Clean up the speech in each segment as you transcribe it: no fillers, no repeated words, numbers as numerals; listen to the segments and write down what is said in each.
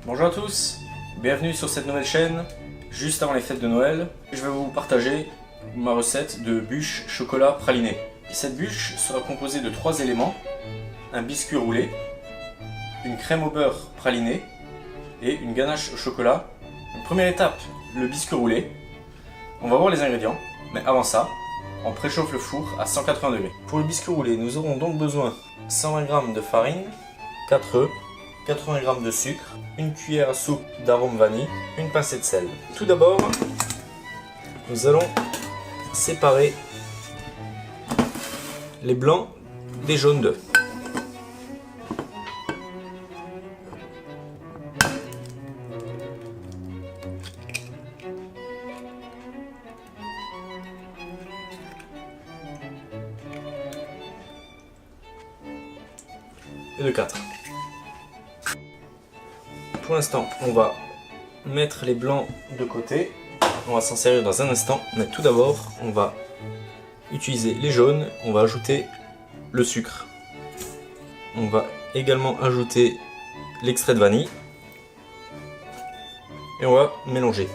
Bonjour à tous, bienvenue sur cette nouvelle chaîne, juste avant les fêtes de Noël. Je vais vous partager ma recette de bûche chocolat praliné. Cette bûche sera composée de 3 éléments, un biscuit roulé, une crème au beurre pralinée et une ganache au chocolat. Première étape, le biscuit roulé. On va voir les ingrédients, mais avant ça, on préchauffe le four à 180 degrés. Pour le biscuit roulé, nous aurons donc besoin 120 g de farine, 4 œufs, 80 g de sucre, une cuillère à soupe d'arôme vanille, une pincée de sel. Tout d'abord, nous allons séparer les blancs des jaunes d'œufs. Et de 4. Pour l'instant, on va mettre les blancs de côté. On va s'en servir dans un instant, mais tout d'abord, on va utiliser les jaunes. On va ajouter le sucre. On va également ajouter l'extrait de vanille. Et on va mélanger.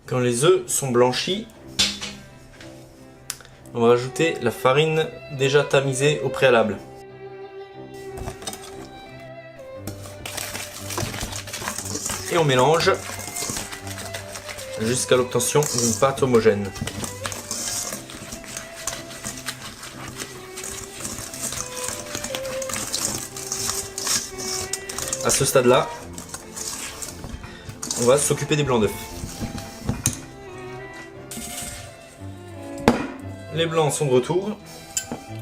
Quand les œufs sont blanchis, on va ajouter la farine déjà tamisée au préalable. Et on mélange jusqu'à l'obtention d'une pâte homogène. À ce stade-là, on va s'occuper des blancs d'œufs. Les blancs sont de retour,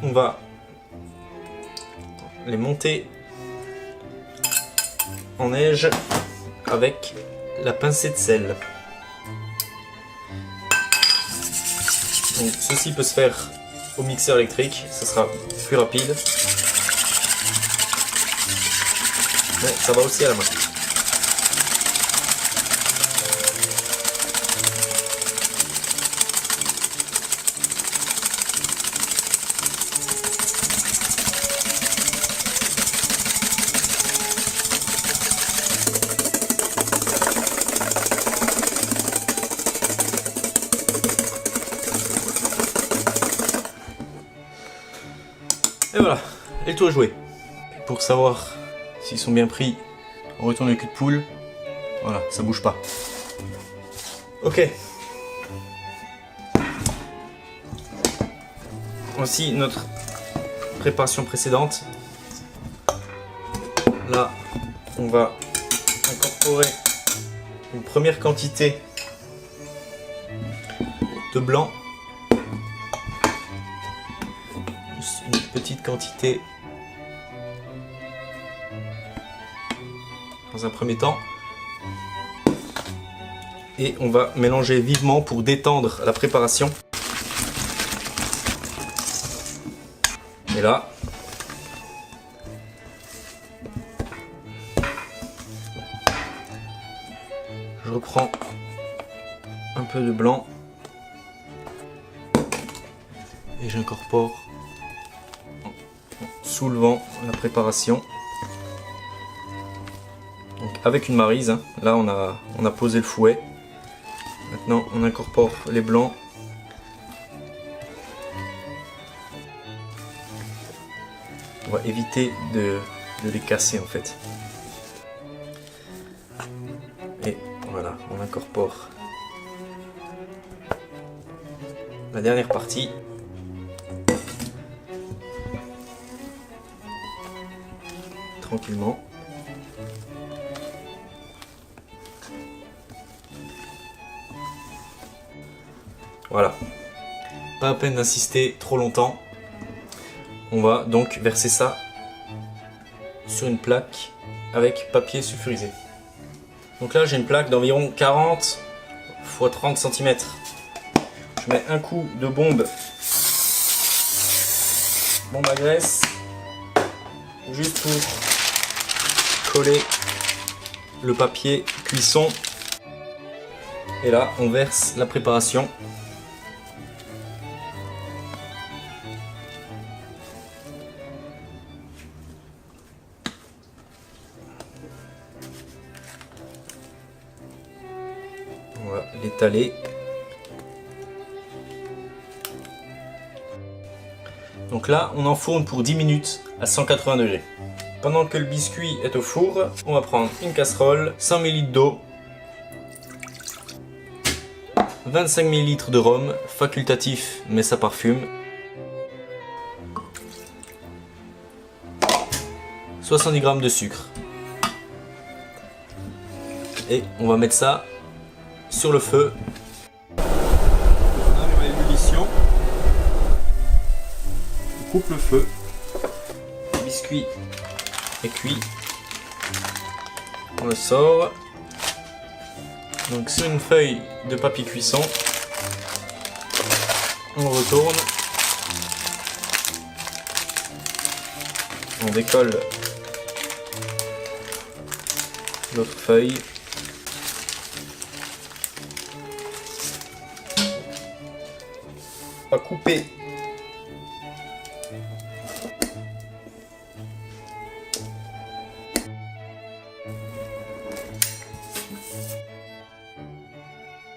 on va les monter en neige avec la pincée de sel. Donc, ceci peut se faire au mixeur électrique, ce sera plus rapide, mais ça va aussi à la main. Et voilà, et le tour est joué. Pour savoir s'ils sont bien pris, on retourne le cul de poule. Voilà, ça bouge pas. Ok. Voici notre préparation précédente. Là, on va incorporer une première quantité de blanc. Une petite quantité dans un premier temps et on va mélanger vivement pour détendre la préparation. Et là je reprends un peu de blanc et j'incorpore soulevant la préparation. Donc avec une maryse, hein. Là on a posé le fouet. Maintenant on incorpore les blancs. On va éviter de les casser en fait. Et voilà, on incorpore la dernière partie. Tranquillement. Voilà. Pas à peine d'insister trop longtemps. On va donc verser ça sur une plaque avec papier sulfurisé. Donc là j'ai une plaque d'environ 40 x 30 cm. Je mets un coup de bombe à graisse juste pour coller le papier cuisson. Et là, on verse la préparation. On va l'étaler. Donc là, on enfourne pour 10 minutes à 180 degrés. Pendant que le biscuit est au four, on va prendre une casserole, 100 ml d'eau, 25 ml de rhum, facultatif mais ça parfume, 70 g de sucre. Et on va mettre ça sur le feu. On arrive à l'ébullition. On coupe le feu. Le biscuit est cuit. On le sort. Donc sur une feuille de papier cuisson, on retourne. On décolle notre feuille. On va couper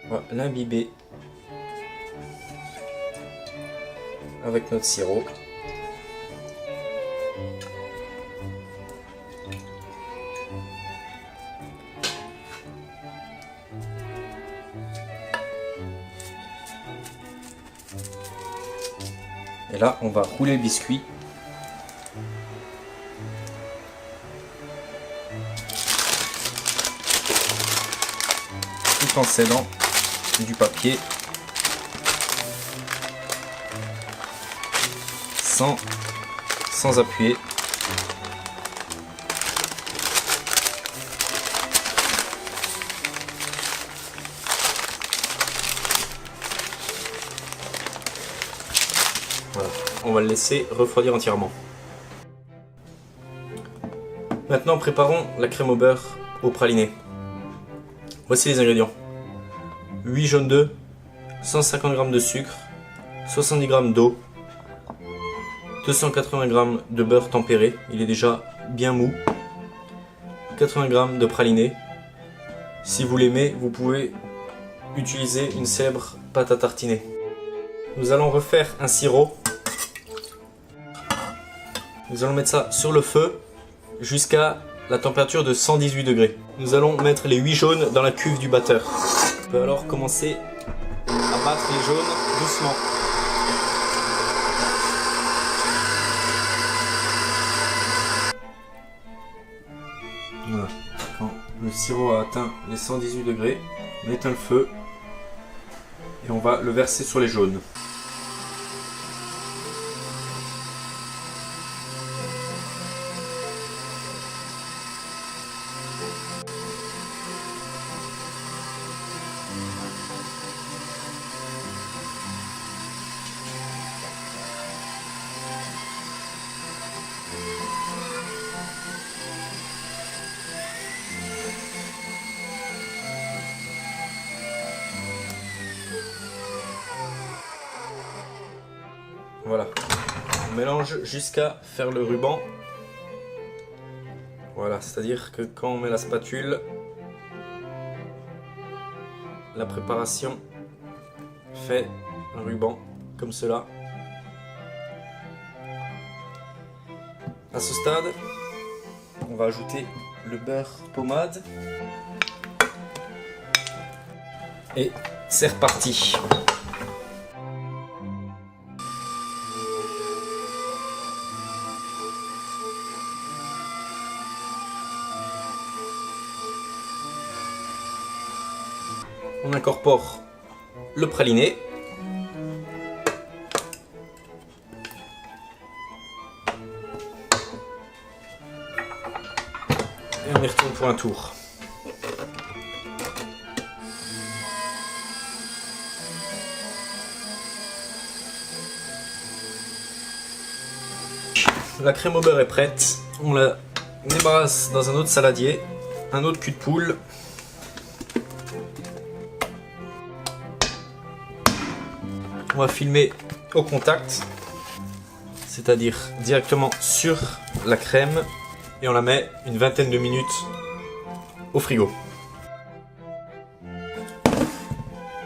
on va l'imbiber avec notre sirop. Et là, on va rouler le biscuit. Tout en scellant du papier. Sans appuyer. Voilà. On va le laisser refroidir entièrement. Maintenant, préparons la crème au beurre au praliné. Voici les ingrédients. 8 jaunes d'œufs, 150 g de sucre, 70 g d'eau, 280 g de beurre tempéré, il est déjà bien mou, 80 g de praliné. Si vous l'aimez, vous pouvez utiliser une célèbre pâte à tartiner. Nous allons refaire un sirop. Nous allons mettre ça sur le feu jusqu'à la température de 118 degrés. Nous allons mettre les 8 jaunes dans la cuve du batteur. On peut alors commencer à battre les jaunes doucement. Voilà. Quand le sirop a atteint les 118 degrés, on éteint le feu et on va le verser sur les jaunes. Voilà, on mélange jusqu'à faire le ruban. Voilà, c'est-à-dire que quand on met la spatule, la préparation fait un ruban comme cela. À ce stade, on va ajouter le beurre pommade. Et c'est reparti. On incorpore le praliné. Et on y retourne pour un tour. La crème au beurre est prête. On la débarrasse dans un autre saladier, un autre cul de poule. On va filmer au contact, c'est-à-dire directement sur la crème, et on la met une vingtaine de minutes au frigo.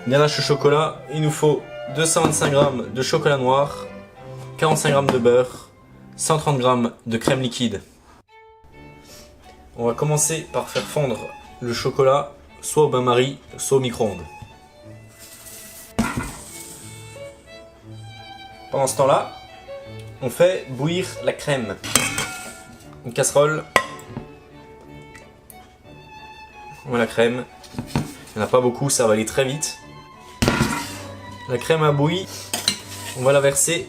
Ganache au chocolat, il nous faut 225 g de chocolat noir, 45 g de beurre, 130 g de crème liquide. On va commencer par faire fondre le chocolat soit au bain-marie, soit au micro-ondes. Pendant ce temps-là, on fait bouillir la crème. Une casserole. On met la crème. Il n'y en a pas beaucoup, ça va aller très vite. La crème a bouilli. On va la verser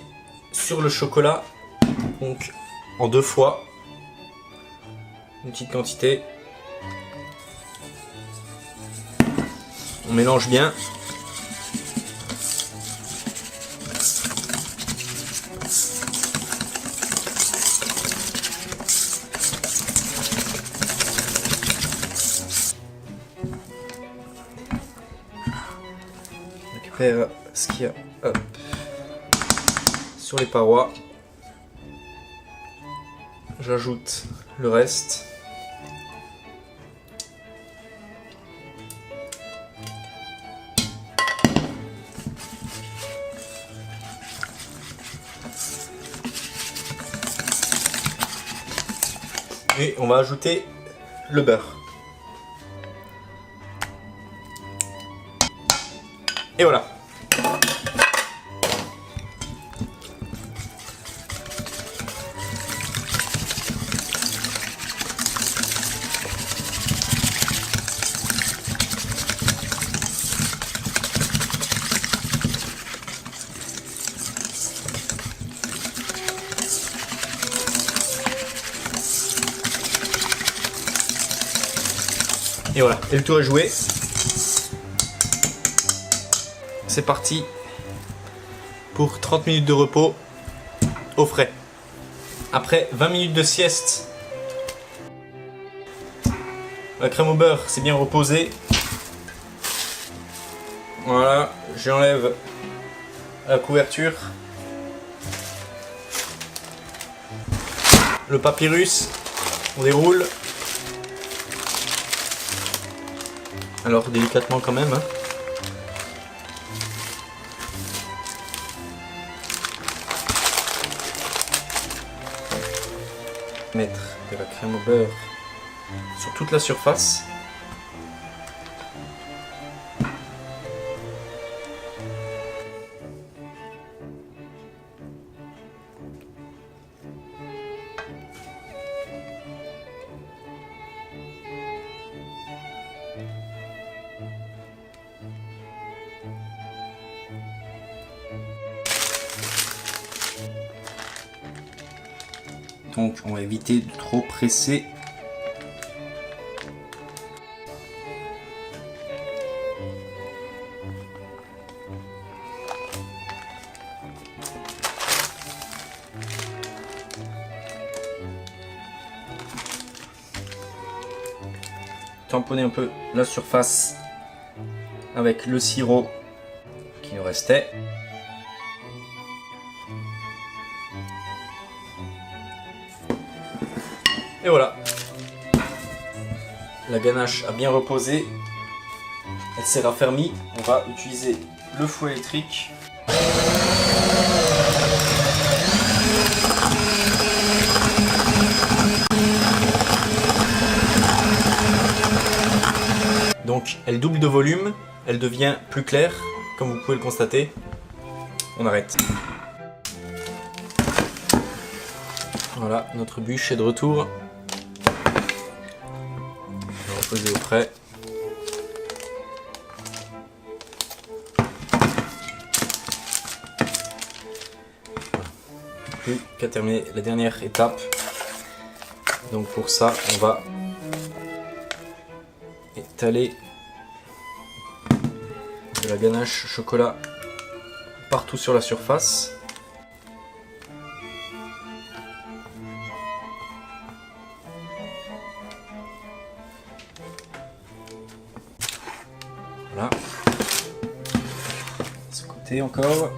sur le chocolat, donc en 2 fois. Une petite quantité. On mélange bien. On récupère ce qu'il y a sur les parois. J'ajoute le reste. Et on va ajouter le beurre. Et voilà. Et voilà, et le tour est joué. C'est parti pour 30 minutes de repos au frais. Après 20 minutes de sieste, la crème au beurre s'est bien reposée. Voilà, j'enlève la couverture. Le papyrus, on déroule. Alors délicatement quand même. Mettre de la crème au beurre sur toute la surface. Donc on va éviter de trop presser. Tamponner un peu la surface avec le sirop qui nous restait. Et voilà, la ganache a bien reposé, elle s'est raffermie. On va utiliser le fouet électrique. Donc elle double de volume, elle devient plus claire, comme vous pouvez le constater. On arrête. Voilà, notre bûche est de retour. On va reposer au frais. Plus qu'à terminer la dernière étape. Donc pour ça, on va étaler de la ganache chocolat partout sur la surface. Voilà. Ce côté encore.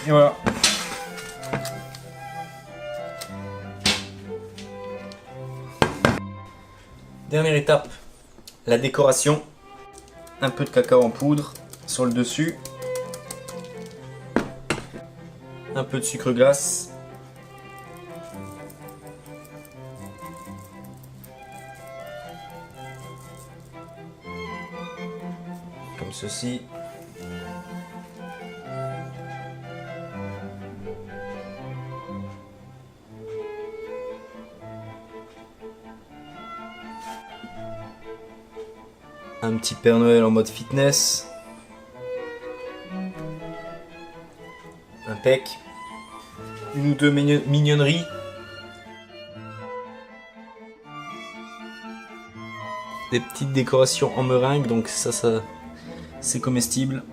Et voilà. Dernière étape, la décoration. Un peu de cacao en poudre sur le dessus. Un peu de sucre glace. Comme ceci. Un petit Père Noël en mode fitness. Impec. Une ou deux mignonneries. Des petites décorations en meringue, donc ça c'est comestible.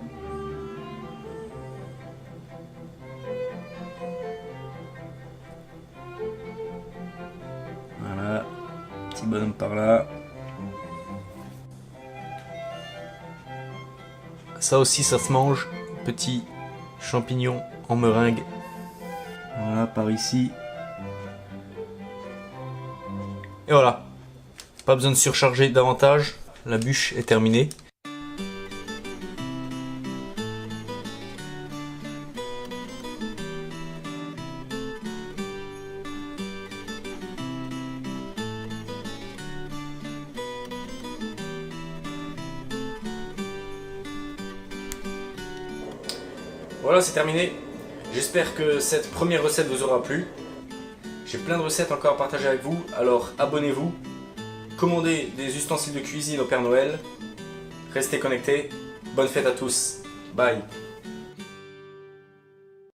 Voilà, petit bonhomme par là. Ça aussi ça se mange, petit champignon en meringue. Voilà, par ici. Et voilà. Pas besoin de surcharger davantage. La bûche est terminée. Voilà, c'est terminé. J'espère que cette première recette vous aura plu. J'ai plein de recettes encore à partager avec vous, alors abonnez-vous. Commandez des ustensiles de cuisine au Père Noël. Restez connectés. Bonne fête à tous. Bye.